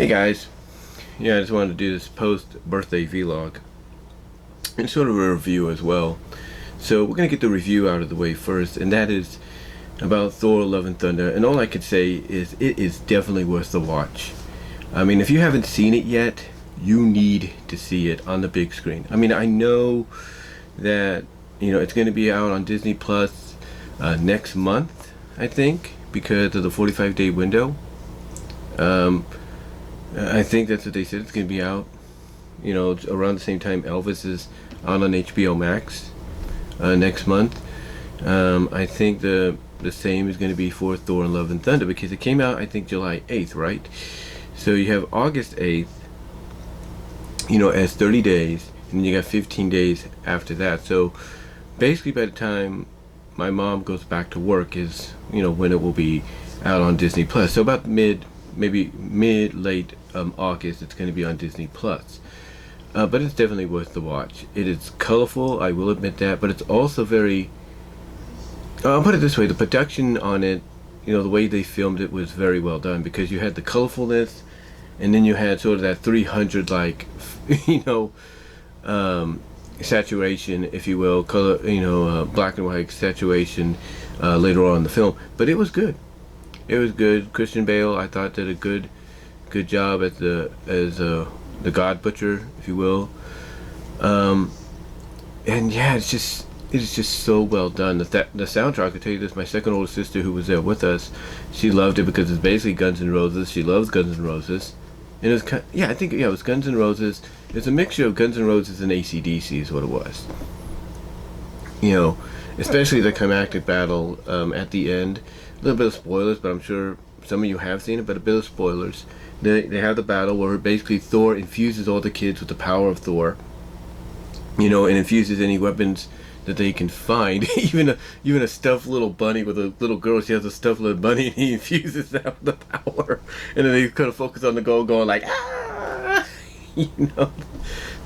Hey guys, yeah, I just wanted to do this post-birthday vlog and sort of a review as well. So we're gonna get the review out of the way first, and that is about Thor: Love and Thunder. And all I could say is it is definitely worth the watch. I mean, if you haven't seen it yet, you need to see it on the big screen. I mean, I know that it's going to be out on Disney Plus next month, I think, because of the 45-day window. I think that's what they said. It's going to be out, around the same time Elvis is on HBO Max next month. I think the same is going to be for Thor and Love and Thunder because it came out, I think, July 8th, right? So you have August 8th, as 30 days, and then you got 15 days after that. So basically by the time my mom goes back to work is, when it will be out on Disney Plus. So about maybe late August, it's going to be on Disney Plus. But it's definitely worth the watch. It is colorful, I will admit that, but it's also very, I'll put it this way, the production on it, the way they filmed it was very well done, because you had the colorfulness, and then you had sort of that 300 like, saturation, if you will, color, black and white saturation later on in the film. But it was good. It was good. Christian Bale, I thought, did a good job as the God Butcher, if you will. And yeah, it's just so well done. The soundtrack, I tell you this, my second older sister who was there with us, she loved it because it's basically Guns N' Roses. She loves Guns N' Roses. And it was it was Guns N' Roses. It's a mixture of Guns N' Roses and AC/DC is what it was. Especially the climactic battle at the end. A little bit of spoilers, but I'm sure some of you have seen it, but a bit of spoilers. They have the battle where basically Thor infuses all the kids with the power of Thor. And infuses any weapons that they can find. even a stuffed little bunny with a little girl, she has a stuffed little bunny, and he infuses that with the power. And then they kind of focus on the goal, going like, ah!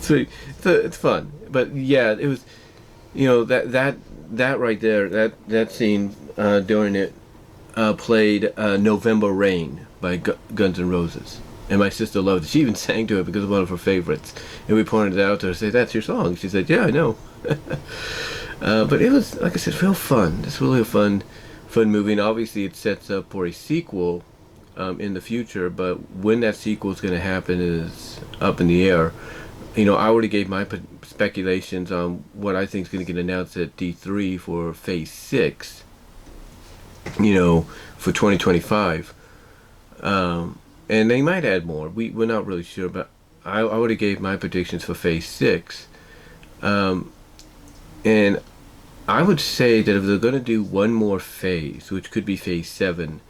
So it's fun. But yeah, it was, that right there, that scene during it played November Rain by Guns N' Roses. And my sister loved it. She even sang to it because of one of her favorites. And we pointed it out to her, say, that's your song. She said, yeah, I know. But it was, like I said, real fun. It's really a fun movie. And obviously it sets up for a sequel in the future. But when that sequel is going to happen is up in the air. I already gave my speculations on what I think is going to get announced at D3 for Phase 6, for 2025. And they might add more. We're not really sure, but I already gave my predictions for Phase 6. And I would say that if they're going to do one more phase, which could be Phase 7,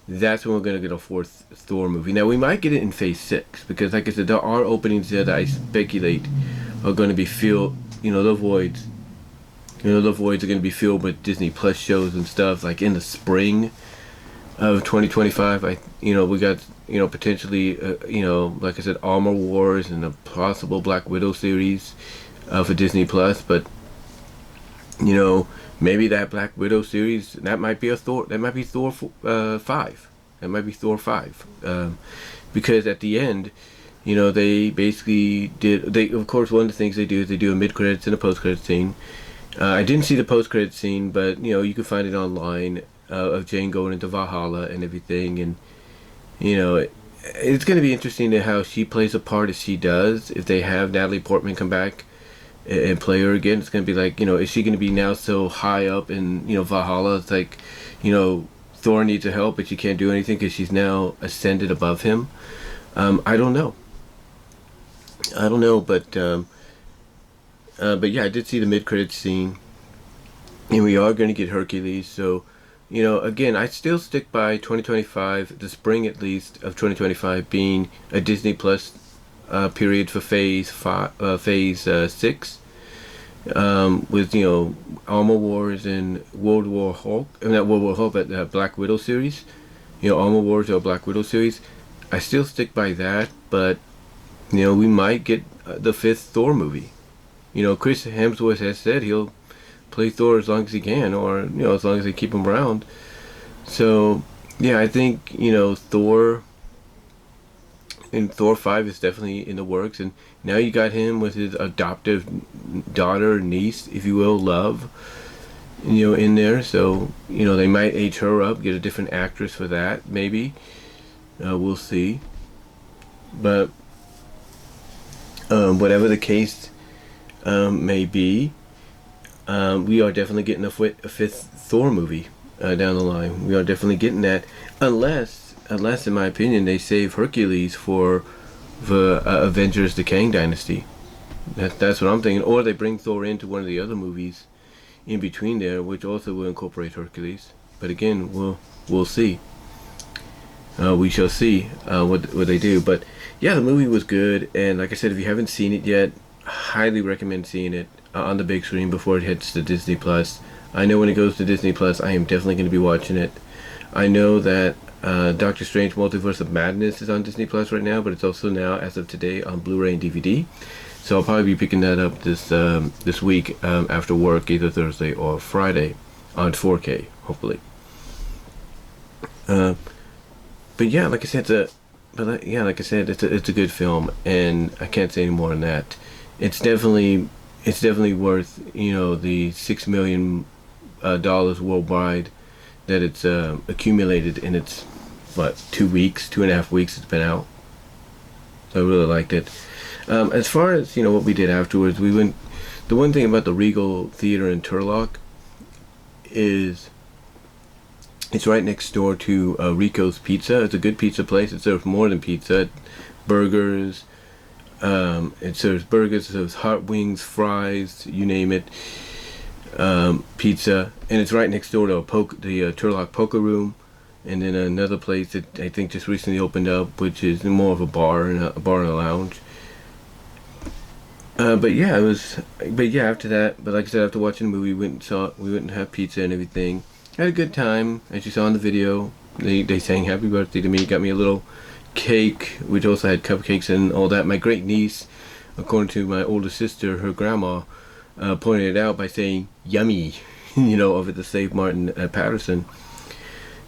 that's when we're going to get a fourth Thor movie. Now, we might get it in Phase 6, because like I said, there are openings there that I speculate are going to be filled, the voids. The voids are going to be filled with Disney Plus shows and stuff, like in the spring of 2025. We got, potentially, like I said, Armor Wars and a possible Black Widow series for Disney Plus, but maybe that Black Widow series, that might be Thor 5. That might be Thor 5. Because at the end, they basically of course, one of the things they do is they do a mid-credits and a post-credits scene. I didn't see the post-credits scene, but, you can find it online, of Jane going into Valhalla and everything. And, it's going to be interesting to how she plays a part as she does. If they have Natalie Portman come back and play her again, it's going to be like, is she going to be now so high up in, Valhalla? It's like, Thor needs her help, but she can't do anything because she's now ascended above him. I don't know, but yeah, I did see the mid-credits scene, and we are going to get Hercules. So, again, I still stick by 2025, the spring at least of 2025, being a Disney Plus period for Phase 6, with Armor Wars and World War Hulk. Not World War Hulk, but the Black Widow series. Armor Wars or Black Widow series. I still stick by that, but we might get the 5th Thor movie. Chris Hemsworth has said he'll play Thor as long as he can, or as long as they keep him around. So yeah, I think Thor and Thor 5 is definitely in the works, and now you got him with his adoptive daughter, niece, if you will, Love, in there. So they might age her up, get a different actress for that, maybe. We'll see. But whatever the case may be, we are definitely getting a fifth Thor movie down the line. We are definitely getting that, unless, in my opinion, they save Hercules for the Avengers: The Kang Dynasty. That's what I'm thinking. Or they bring Thor into one of the other movies in between there, which also will incorporate Hercules. But again, we'll see. We shall see what they do. But yeah, the movie was good, and like I said, if you haven't seen it yet, highly recommend seeing it on the big screen before it hits to Disney Plus. I know when it goes to Disney Plus, I am definitely going to be watching it. I know that Doctor Strange: Multiverse of Madness is on Disney Plus right now, but it's also now, as of today, on Blu-ray and DVD. So I'll probably be picking that up this week after work, either Thursday or Friday, on 4K, hopefully. But yeah, like I said, it's a good film, and I can't say any more than that. It's definitely worth the $6 million worldwide that it's accumulated in its 2.5 weeks it's been out. So I really liked it. As far as what we did afterwards, we went. The one thing about the Regal Theater in Turlock is it's right next door to Rico's Pizza. It's a good pizza place. It serves more than pizza. Burgers. It serves hot wings, fries, you name it. Pizza, and it's right next door to the Turlock Poker Room, and then another place that I think just recently opened up, which is more of a bar and a lounge. But yeah, after that, but like I said, after watching the movie, we went and had pizza and everything. Had a good time, as you saw in the video. They sang happy birthday to me, got me a little cake, which also had cupcakes and all that. My great niece, according to my older sister, her grandma, pointed it out by saying yummy, over the St. Martin at Patterson.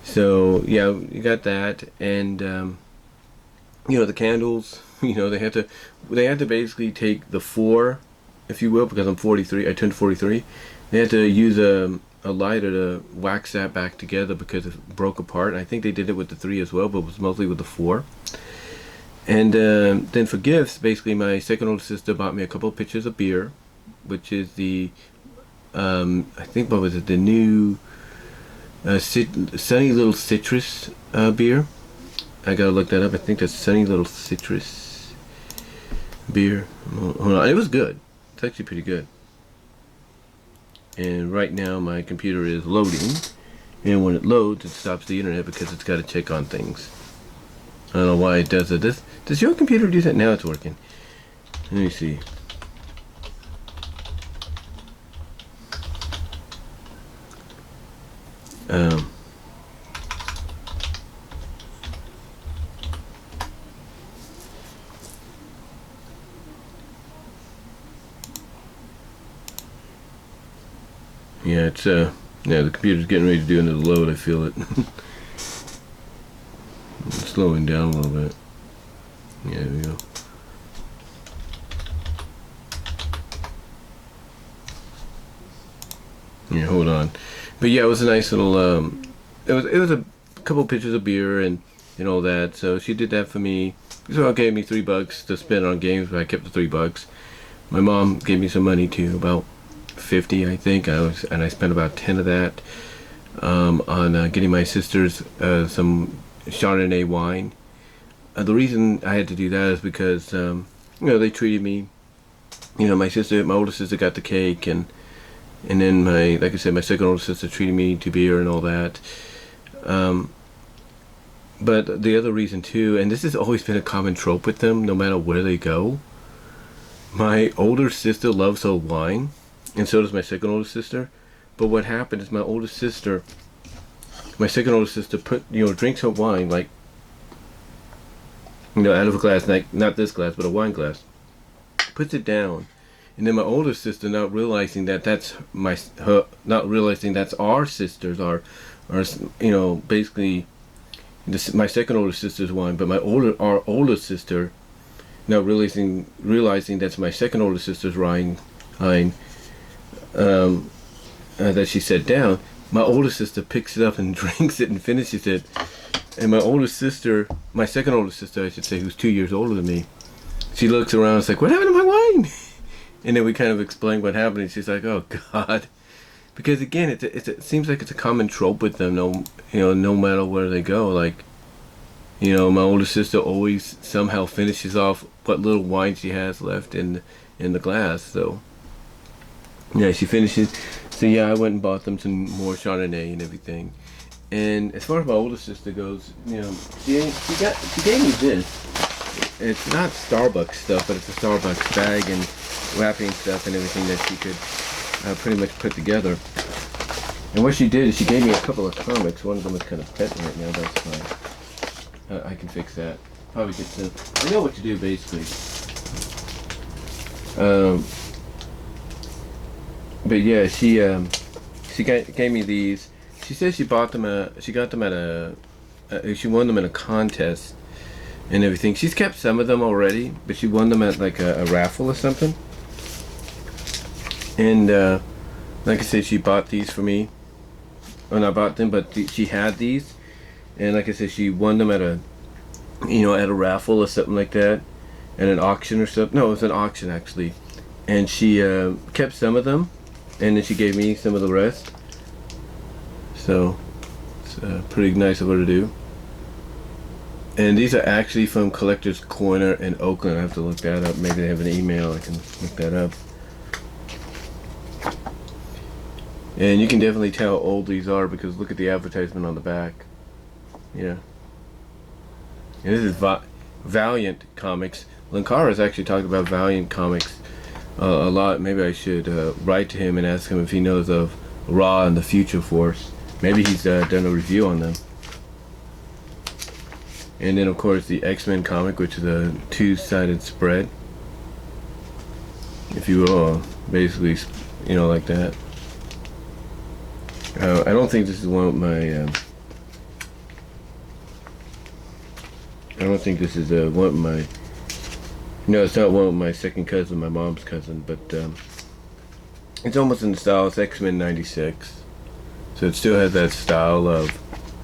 So yeah, you got that, and the candles. They had to basically take the 4, if you will, because I'm 43. I turned 43. They had to use a lighter to wax that back together because it broke apart. And I think they did it with the 3 as well, but it was mostly with the 4. And then for gifts, basically my second older sister bought me a couple of pitchers of beer, which is the I think the new Sunny Little Citrus beer. I gotta look that up. I think that's Sunny Little Citrus beer. Hold on. It was good. It's actually pretty good. And right now my computer is loading, and when it loads, it stops the internet because it's got to check on things. I don't know why it does it. Does your computer do that? Now it's working. Let me see. Yeah, it's the computer's getting ready to do another load. I feel it. It's slowing down a little bit. Yeah, there we go. Yeah, hold on. But yeah, it was a nice little. It was a couple pitchers of beer and all that. So she did that for me. So it gave me $3 to spend on games, but I kept the $3. My mom gave me some money too, about 50, I think. I spent about 10 of that on getting my sisters some Chardonnay wine. The reason I had to do that is because they treated me. My older sister got the cake, and then like I said, my second older sister treated me to beer and all that. But the other reason too, and this has always been a common trope with them, no matter where they go. My older sister loves her wine, and so does my second older sister. But what happened is my second older sister drinks her wine like out of a glass, not this glass, but a wine glass, puts it down, and then my older sister, not realizing that's our sisters, basically, My second older sister's one, but our older sister, now realizing that's my second older sister's line, that she set down. My older sister picks it up and drinks it and finishes it. And my second older sister, I should say, who's 2 years older than me, she looks around and is like, "What happened to my wine?" And then we kind of explain what happened, and she's like, "Oh God." Because again, it seems like it's a common trope with them. No matter where they go, like, my older sister always somehow finishes off what little wine she has left in the glass. So yeah, she finishes. So yeah, I went and bought them some more Chardonnay and everything. And as far as my older sister goes, she gave me this. It's not Starbucks stuff, but it's a Starbucks bag and wrapping stuff and everything that she could pretty much put together. And what she did is she gave me a couple of comics. One of them is kind of pet right now. That's fine. I can fix that. Probably get some. I know what to do basically. But yeah, she gave me these. She said she got them at she won them in a contest and everything. She's kept some of them already, but she won them at like a raffle or something. And like I said, she bought these for me. Or not bought them, but she had these. And like I said, she won them at a raffle or something like that, at an auction or something. No, it was an auction actually. And she kept some of them, and then she gave me some of the rest. So it's pretty nice of her to do. And these are actually from Collector's Corner in Oakland. I have to look that up. Maybe they have an email. I can look that up. And you can definitely tell how old these are because look at the advertisement on the back. Yeah. And this is Valiant Comics. Lankara's actually talked about Valiant Comics a lot. Maybe I should write to him and ask him if he knows of Raw and the Future Force. Maybe he's done a review on them. And then of course the X-Men comic, which is a two-sided spread. If you will, basically, like that. I don't think this is one of my. I don't think this is one of my. No, it's not one of my second cousin, my mom's cousin, but it's almost in the style. It's X-Men '96, so it still has that style of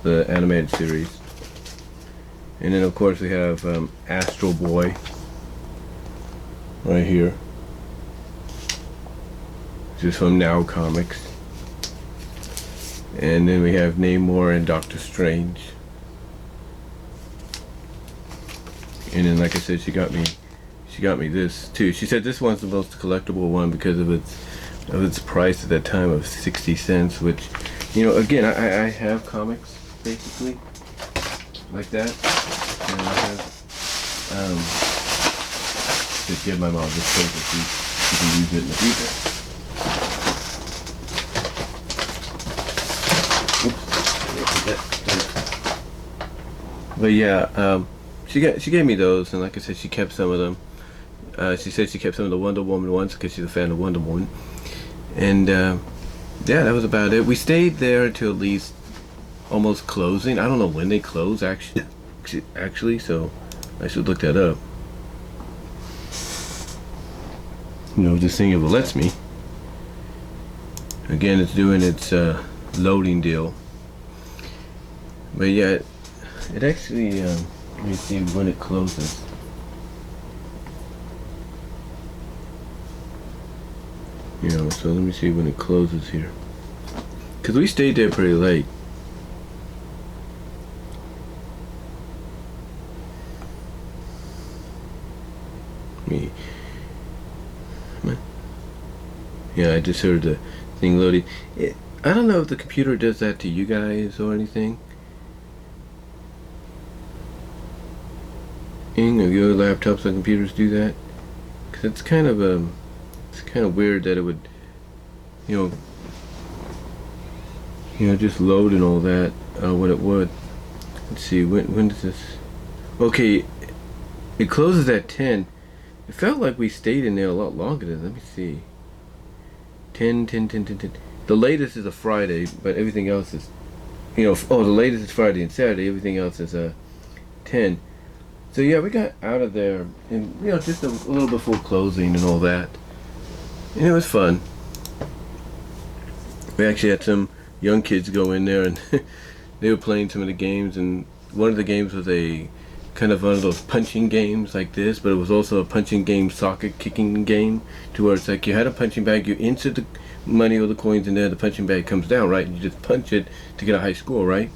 the animated series. And then of course we have Astro Boy right here, which is from Now Comics. And then we have Namor and Doctor Strange. And then, like I said, she got me this too. She said this one's the most collectible one because of its price at that time of 60 cents. Which, again, I have comics basically like that. And I have just give my mom this paper so she can use it in the future. But yeah, she gave me those, and like I said, she kept some of them. She said she kept some of the Wonder Woman ones because she's a fan of Wonder Woman. And yeah, that was about it. We stayed there until at least almost closing. I don't know when they close actually, so I should look that up. Just seeing if it lets me. Again, it's doing its loading deal. But yeah, it actually, let me see when it closes. So let me see when it closes here. Because we stayed there pretty late. Yeah, I just heard the thing loading. I don't know if the computer does that to you guys or anything. Or your laptops and computers do that, because it's kind of weird that it would, just load and all that when it would. Let's see, when does this? Okay, it closes at 10. It felt like we stayed in there a lot longer than. Let me see. 10. The latest is a Friday, but everything else is the latest is Friday and Saturday. Everything else is 10. So yeah, we got out of there, and just a little before closing and all that, and it was fun. We actually had some young kids go in there, and they were playing some of the games, and one of the games was a kind of one of those punching games like this, but it was also a punching game, soccer kicking game, to where it's like you had a punching bag, you insert the money or the coins in there, the punching bag comes down, right? You just punch it to get a high score, right?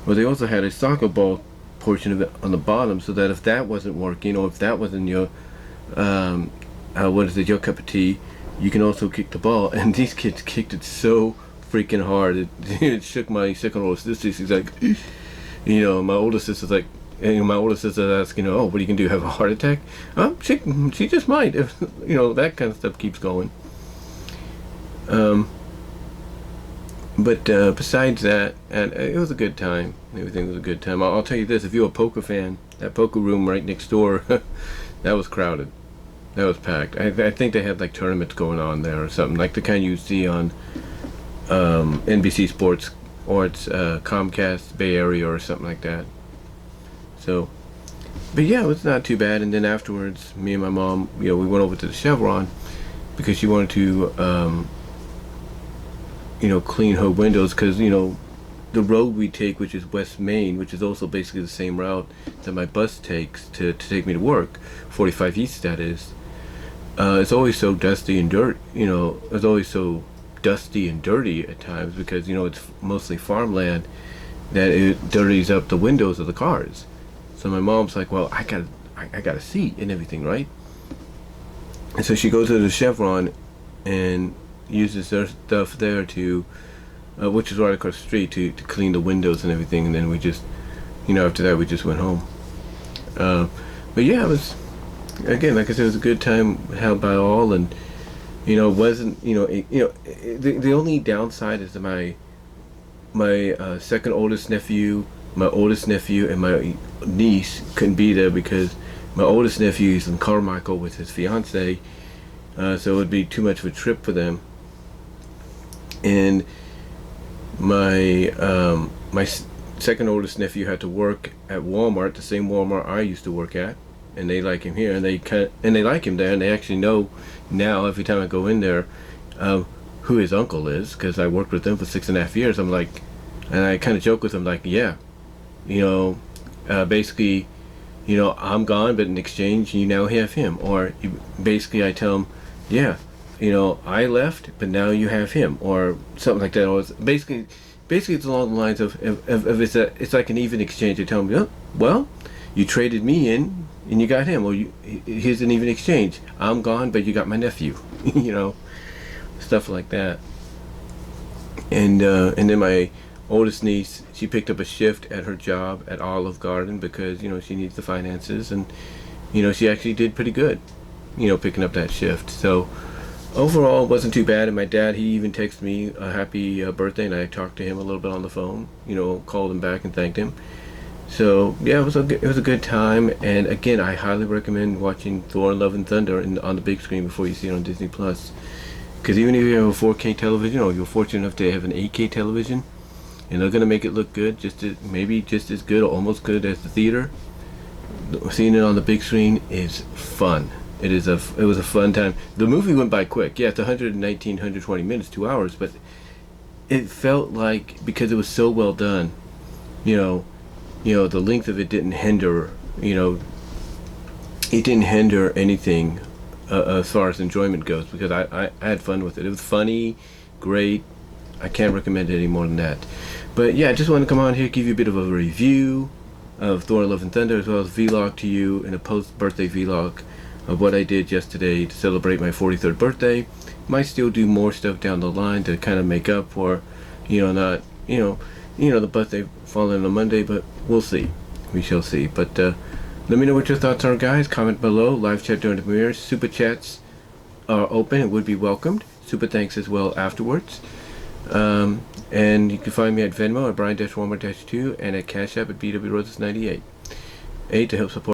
Well, they also had a soccer ball portion of it on the bottom, so that if that wasn't working, or if that wasn't your your cup of tea, you can also kick the ball. And these kids kicked it so freaking hard, it shook my second older sister. She's like, my older sister's like, and my older sister's asking, oh, what are you gonna do, have a heart attack? She just might, if that kind of stuff keeps going. But besides that, and it was a good time. Everything was a good time. I'll tell you this: if you're a poker fan, that poker room right next door, that was crowded. That was packed. I think they had like tournaments going on there or something, like the kind you see on NBC Sports, or it's Comcast Bay Area or something like that. So, but yeah, it was not too bad. And then afterwards, me and my mom, we went over to the Chevron because she wanted to clean her windows, because the road we take, which is West Main, which is also basically the same route that my bus takes to take me to work, 45 East that is, it's always so dusty and it's always so dusty and dirty at times, because it's mostly farmland, that it dirties up the windows of the cars. So my mom's like, well, I got a seat and everything, right? And so she goes to the Chevron and uses their stuff there to, which is right across the street, to clean the windows and everything. And then we just, after that we just went home. But yeah, it was, again, like I said, it was a good time held by all, and it wasn't, the only downside is that my second oldest nephew, my oldest nephew, and my niece couldn't be there, because my oldest nephew is in Carmichael with his fiance, so it would be too much of a trip for them. And my second oldest nephew had to work at Walmart, the same Walmart I used to work at, and they like him here, and they like him there, and they actually know now every time I go in there who his uncle is, because I worked with them for 6.5 years. I'm like, and I kind of joke with them like, yeah, basically, I'm gone, but in exchange you now have him. Or basically I tell him, yeah, I left, but now you have him, or something like that. Or it's basically it's along the lines of it's like an even exchange. I tell him, oh, well, you traded me in and you got him, or here's an even exchange. I'm gone, but you got my nephew. Stuff like that. And then my oldest niece, she picked up a shift at her job at Olive Garden, because she needs the finances, and she actually did pretty good, picking up that shift. So overall, it wasn't too bad. And my dad, he even texted me a happy birthday, and I talked to him a little bit on the phone, called him back and thanked him. So yeah, it was a good time. And again, I highly recommend watching Thor: Love and Thunder on the big screen before you see it on Disney Plus, because even if you have a 4K television, or you're fortunate enough to have an 8K television, and they're gonna make it look good, maybe just as good or almost good as the theater, seeing it on the big screen is fun. It was a fun time. The movie went by quick. Yeah, it's 119, 120 minutes, 2 hours, but it felt like, because it was so well done, the length of it didn't hinder, it didn't hinder anything as far as enjoyment goes, because I had fun with it. It was funny, great. I can't recommend it any more than that. But yeah, I just want to come on here, give you a bit of a review of Thor: Love and Thunder, as well as vlog to you, and a post-birthday vlog of what I did yesterday to celebrate my 43rd birthday. Might still do more stuff down the line to kind of make up for, not, the birthday falling on a Monday, but we'll see. We shall see. But let me know what your thoughts are, guys. Comment below. Live chat during the premiere. Super chats are open and would be welcomed. Super thanks as well afterwards. And you can find me at Venmo at Brian-Walmart-2, and at Cash App at BWRoses98. To help support